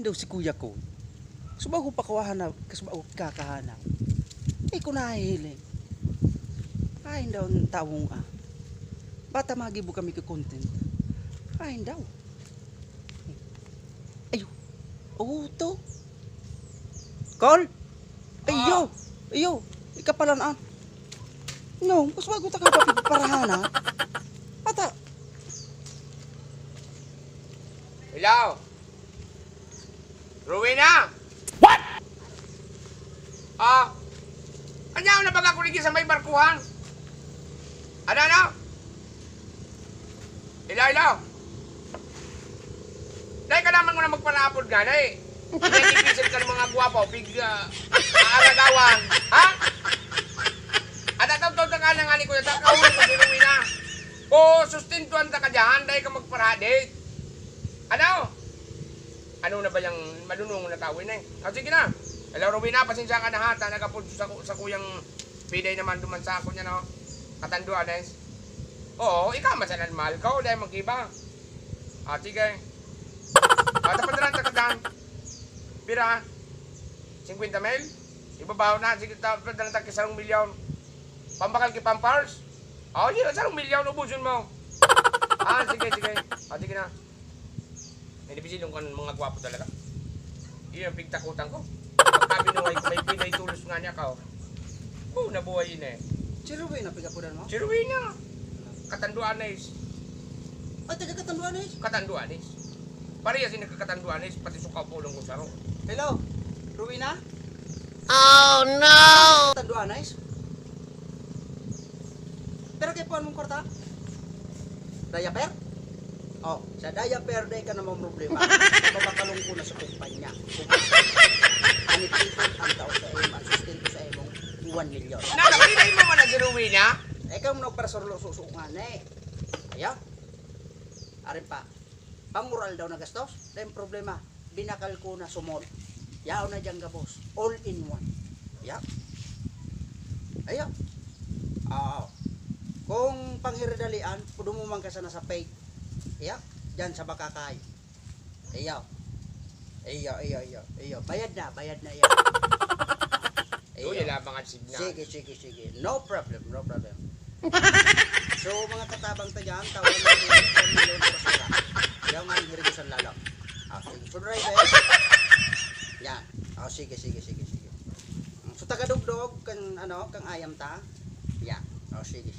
daw si kuya ko. Subago pa kawahanap, kasubago kakahanap. Ay ko nahihiling. Ay daw ang tawong bata magibo kami ka content. Ay daw. Ayo. Oh to. Call. Ayo. Ayo. Ikapalan No, kasubago ta ka parahana. Bata. Hello? Rowena? What? Anyaw na baga kuligi sa may barkuhan? Ano? Hello? Dahil ka naman mo na magpanapod nga na eh. Pinag-ipisil ka ng mga guwapo, aaragawan. Ha? At atawtaw ka na nga ni Kuya, takawin mo si Rowena. O, sustintuan ta ka dyan, dahil ka magparadate. Ano? Ano na ba yung malunong na tawin eh? Sige na. Hello, Rowena, pasensya ka na ha. Nagapod sa kuyang piday naman duman sa ako niya, no? Katanduan eh. Oo, ikaw masalan mahal ka. Dahil mag-iba. Sige. Tapadran sa kadan. Pira, 50 mil? Ibabaw na. Sige, tapadran sa kisarong milyon. Pambakal ki Pampers? Sige, sarong milyon. Ubusin mo. Sige. Sige na. May nabisilong ka ng mga gwapo talaga. Iyon ang pigtakutan ko. Pagkabinuhay ko, may pinay tulos nga niya ka. Nabuhay yun eh. Si Rowena pigapudan mo? Si Rowena. Katanduanes. Ay, taga Katanduanes? Katanduanes. Pareha si nagkakatanduanes, pati sukaw po lang ko sa ro. Hello, Rowena? Oh no! Katanduanes? Pero kay puan mong kwarta? Diaper? Sa diaper day ka namang problema. Mabakalong ko na sa kumpanya. Anipipot ang tao sa imo, sustento sa imong 1 million. Nakapinay mo man na si Rowena? Ikaw mo para sa susungan eh. Ayaw. Arin pa. Pangural daw na gastos. Dahil problema, binakal ko na sumol. Yaw na dyan gabos. All in one. Ayaw. Ayaw. Kung panghiradalian, pudumumang ka sana sa pay. Ayaw. Dyan sa bakakay. Ayaw. Ayaw. Bayad na ayaw. Uy, lamang ang signal. Sige. No problem. So, mga katabang tagaan, tawag natin 1 million para sila. Yaw nga yung hirigisan lalo. Sige. So, driver. Yan. Sige. So, tagadugdog, kang ayam ta. Yan. Sige.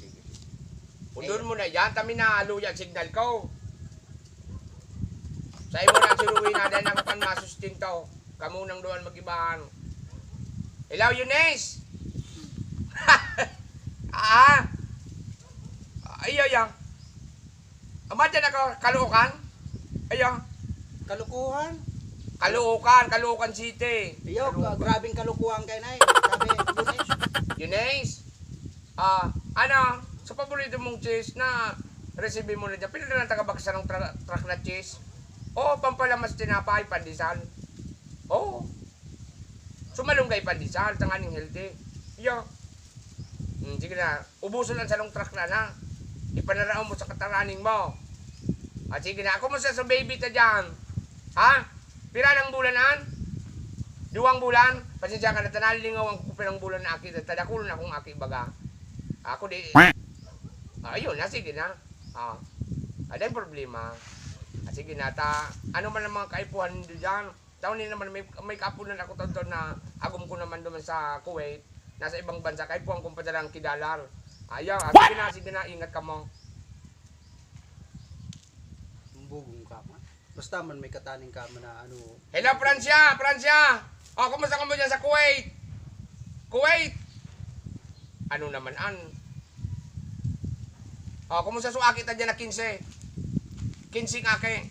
Undun mo na yan, kami na aluya signal ko. Sa'yo mo na si Rowena, dahil ako kan masustinto. Kamunang doon mag-ibahan. Hello, Eunice! Ayaw. Amadyan ako, Caloocan? Ayaw. Kalukuhan? Caloocan City. Ayaw, grabing kalukuhan kayo na eh. Sabi, Eunice? Sa paborito mong cheese na recipe mo na dyan, pila na tagabagsa ng truck na cheese? Pampalamas tinapay, pandesal. Sumalunggay pandesal, tanganing healthy. Sige na, ubuson lang sa long truck na. Ipanaraan mo sa kataraning mo. Sige na, ako mo sa baby ta dyan. Pira ng bulanan? 2 bulan? Pasensya ka na, tanalingaw ang kupirang bulan na aki. Tadakulon akong aki baga. Ako di... Ayun na, sige na. Ada problema. Sige na, ano man ang mga kaipuhan nito dyan. Taon din naman, may kapunan ako taon na agum ko naman doon sa Kuwait. Nasa ibang bansa, kaipuhan kong padalang kidalar. Ayaw, sige na, ingat ka mo. Bugong ka man. Basta man may kataning ka man na Hello, Francia! Kumusta ka mo dyan sa Kuwait? Ano naman, kumusta suakit na dyan na 15? 15 ake.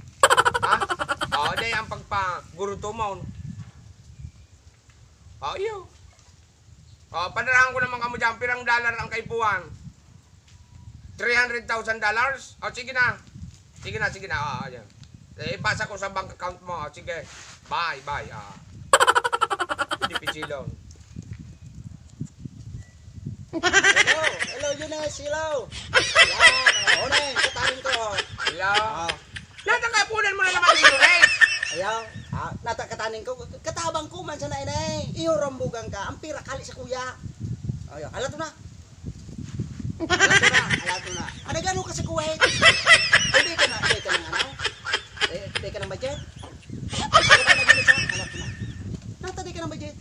Dahil ang pagpa-gurutumon. Iyo. Panarahan ko naman kamo dyan, pirang dollar ang kaipuan. $300,000? Sige na. Ayan. Ipasa ko sa bank account mo. Sige. Bye. Hindi pisilong. Hello, Eunice. Hello. Yan. Katanin ko. Hello. Lahat ang kaipunan mo na naman, Eunice. Ayaw. Natakatanin ko, katabang ko man sa nainay. Iyo rambugan ka, ang pira kali sa kuya. Ayo, alato na. Alato na. Ano gano'n ka sa Kuwait? Hindi ka na ano? Hindi ka ng budget? Ano ka na gano'n sa? Alato na. Natadi ka ng budget?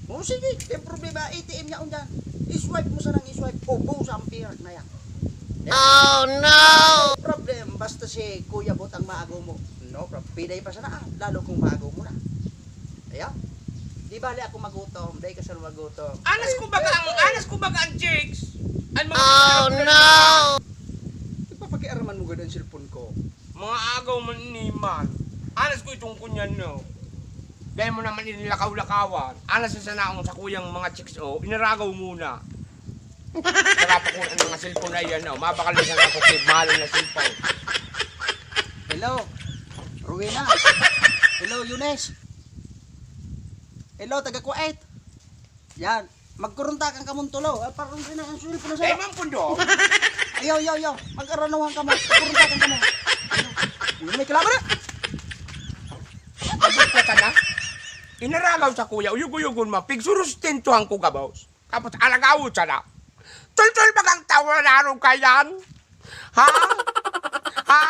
O sige, yung problema, ATM niya dyan. I-swipe mo sa nang i-swipe. Ubo sa ang pira na yan. Oh no! Problem, basta si Kuya Bot ang maago mo. No problem. Piday pa sana, lalo kung maago mo na. Ayan. Di bali ako magutom, dahil ka sa magutom. Anas ko baga ang chicks. Oh no! Nagpapakiaraman mo gano'n ang cellphone ko. Mga agaw man iniman. Anas ko itong kunyan no. Dahil mo naman inilakaw-lakawan. Anas na sanaong sa kuyang mga chicks o, inaragaw muna. Sarap ako ng mga cellphone na yan, no? Mabakal na sana ako kay mahal na cellphone. Hello, Rowena. Hello, Yunes. Hello, taga Kuwait. Yan, magkuruntakan ka mong tulo. Parang rin ang sulit po na Dahil sa'yo. man pundo. Ayaw. Mag-aranawan ka mo. Magkuruntakan ka mo. Ano, may kalaban na? Abot ka na. Inaragaw sa kuya, uyug-uyugon ma, pigsurustentuhan ko ka, boss. Tapos alagawot siya na. Tul-tul bagang tawa na rin ka yan? Ha? Ha?